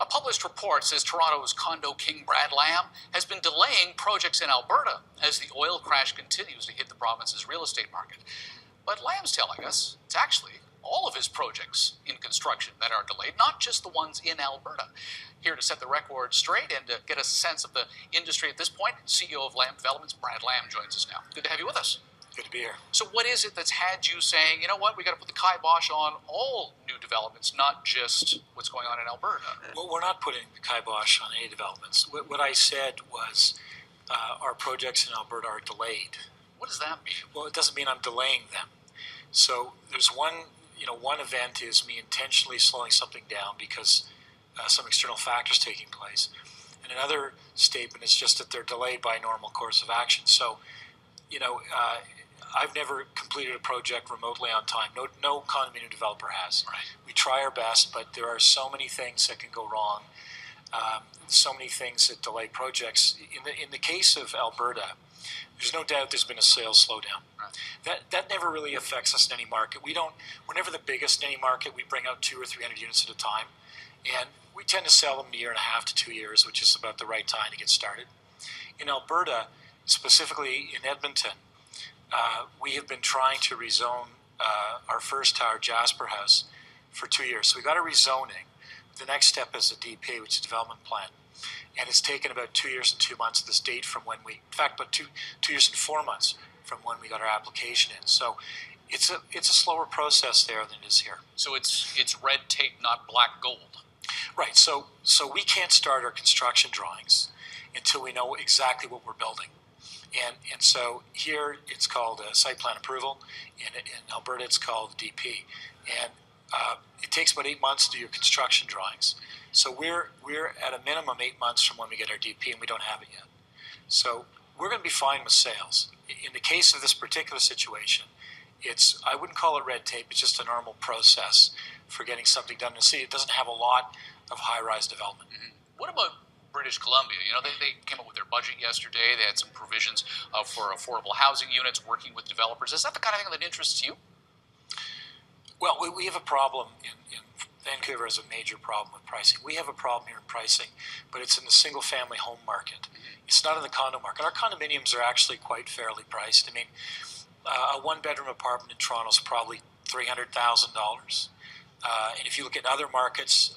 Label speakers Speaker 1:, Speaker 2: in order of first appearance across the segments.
Speaker 1: A published report says Toronto's Condo King Brad Lamb has been delaying projects in Alberta as the oil crash continues to hit the province's real estate market. But Lamb's telling us it's actually all of his projects in construction that are delayed, not just the ones in Alberta. Here to set the record straight and to get a sense of the industry at this point, CEO of Lamb Developments, Brad Lamb, joins us now. Good to have you with us.
Speaker 2: Good to be here.
Speaker 1: So what is it that's had you saying, you know what, we got to put the kibosh on all new developments, not just what's going on in Alberta?
Speaker 2: Well, we're not putting the kibosh on any developments. What I said was our projects in Alberta are delayed.
Speaker 1: What does that mean?
Speaker 2: Well, it doesn't mean I'm delaying them. So there's one event is me intentionally slowing something down because some external factors taking place. And another statement is just that they're delayed by normal course of action. So, I've never completed a project remotely on time. No condominium developer has.
Speaker 1: Right.
Speaker 2: We try our best, but there are so many things that can go wrong. So many things that delay projects. In the case of Alberta, there's no doubt there's been a sales slowdown.
Speaker 1: Right.
Speaker 2: That never really affects us in any market. We're never the biggest in any market. We bring out 200 or 300 units at a time, and we tend to sell them in a year and a half to 2 years, which is about the right time to get started. In Alberta, specifically in Edmonton, we have been trying to rezone our first tower, Jasper House, for 2 years. So we got a rezoning. The next step is a DP, which is development plan. And it's taken about 2 years and 2 months this date from when in fact, about two years and 4 months from when we got our application in. So it's a slower process there than it is here.
Speaker 1: So it's red tape, not black gold.
Speaker 2: Right. So we can't start our construction drawings until we know exactly what we're building. And so here it's called a site plan approval. In Alberta it's called DP. And it takes about 8 months to do your construction drawings. So we're at a minimum 8 months from when we get our DP, and we don't have it yet. So we're going to be fine with sales. In the case of this particular situation, I wouldn't call it red tape. It's just a normal process for getting something done in the city. It doesn't have a lot of high-rise development.
Speaker 1: Mm-hmm. What about British Columbia? They came up with their budget yesterday. They had some provisions for affordable housing units, working with developers. Is that the kind of thing that interests you?
Speaker 2: Well, we have a problem in Vancouver has a major problem with pricing. We have a problem here in pricing, but it's in the single-family home market. Mm-hmm. It's not in the condo market. Our condominiums are actually quite fairly priced. I mean, a one-bedroom apartment in Toronto is probably $300,000. And if you look at other markets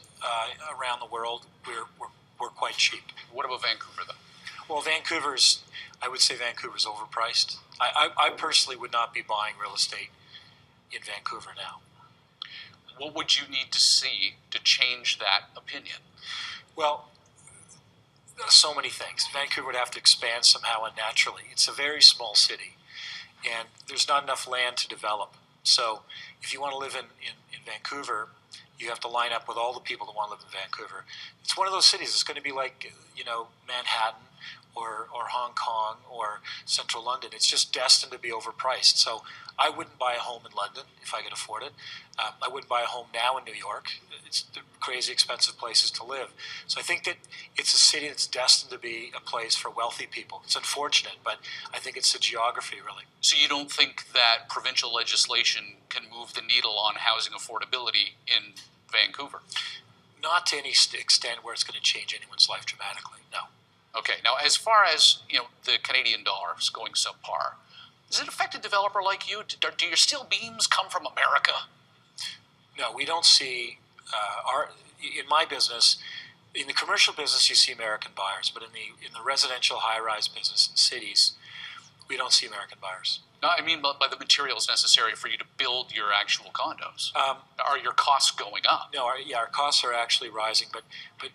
Speaker 2: around the world, we're quite cheap.
Speaker 1: What about Vancouver, though?
Speaker 2: Well, I would say Vancouver's overpriced. I personally would not be buying real estate in Vancouver now.
Speaker 1: What would you need to see to change that opinion?
Speaker 2: Well, so many things. Vancouver would have to expand somehow unnaturally. It's a very small city, and there's not enough land to develop. So if you want to live in Vancouver, you have to line up with all the people that want to live in Vancouver. It's one of those cities. It's going to be like, Manhattan or Hong Kong or Central London. It's just destined to be overpriced. So I wouldn't buy a home in London if I could afford it. I wouldn't buy a home now in New York. It's crazy expensive places to live. So I think that it's a city that's destined to be a place for wealthy people. It's unfortunate, but I think it's the geography, really.
Speaker 1: So you don't think that provincial legislation can move the needle on housing affordability in Vancouver?
Speaker 2: Not to any extent where it's going to change anyone's life dramatically, no.
Speaker 1: Okay, now as far as the Canadian dollar is going subpar, does it affect a developer like you? Do your steel beams come from America?
Speaker 2: No, we don't see in my business. In the commercial business, you see American buyers, but in the residential high-rise business in cities, we don't see American buyers.
Speaker 1: No, I mean by the materials necessary for you to build your actual condos. Are your costs going up?
Speaker 2: No, our costs are actually rising, but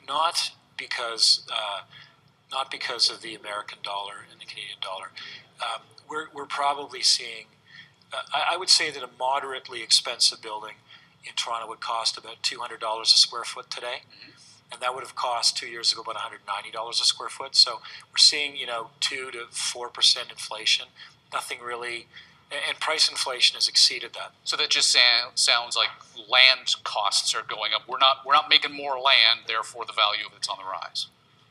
Speaker 2: not because of the American dollar and the Canadian dollar. We're probably seeing. I would say that a moderately expensive building in Toronto would cost about $200 a square foot today. Mm-hmm. And that would have cost 2 years ago about $190 a square foot. So we're seeing, 2 to 4% inflation. Nothing really, and price inflation has exceeded that.
Speaker 1: So that just sounds like land costs are going up. We're not making more land, therefore the value of it's on the rise.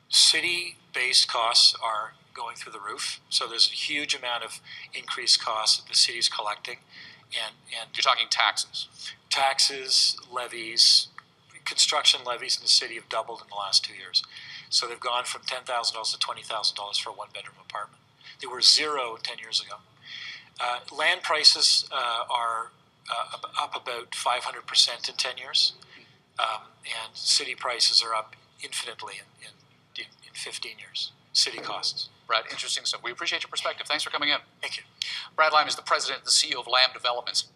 Speaker 2: City-based costs are going through the roof. So there's a huge amount of increased costs that the city's collecting, and
Speaker 1: you're talking taxes,
Speaker 2: levies, construction levies in the city have doubled in the last 2 years. So they've gone from $10,000 to $20,000 for a one-bedroom apartment. They were zero 10 years ago. Land prices are up about 500% in 10 years, and city prices are up infinitely in 15 years. City costs.
Speaker 1: Brad, interesting stuff. We appreciate your perspective. Thanks for coming in.
Speaker 2: Thank you.
Speaker 1: Brad Lamb is the president and the CEO of Lamb Developments.